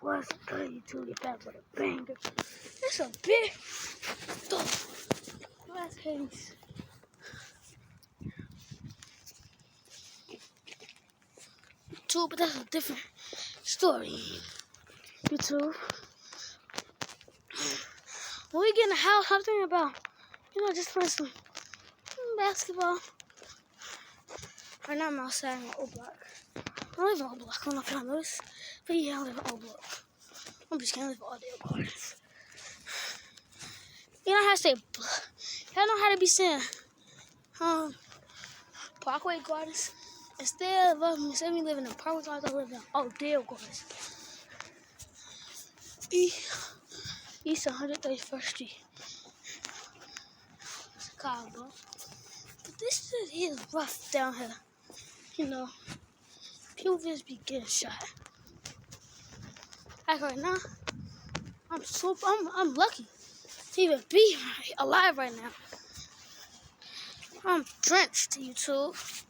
What's up, YouTube? You're back with a banger. It's a big glass case. YouTube, but that's a different story. YouTube. When we get in the house, I'm thinking about, just playing some basketball. Right now I'm outside in my old block. I don't live in old block. I don't know if y'all know this, but yeah, I live in old block. I'm just gonna live all day in gardens. You know how to say, y'all know how to be saying, Parkway Gardens. Instead of me living in Parkway Gardens, I live in Oakdale Gardens. East 131st Street, Chicago. But this shit is rough down here. People just be getting shot. Like right now, I'm lucky to even be alive right now. I'm drenched, YouTube.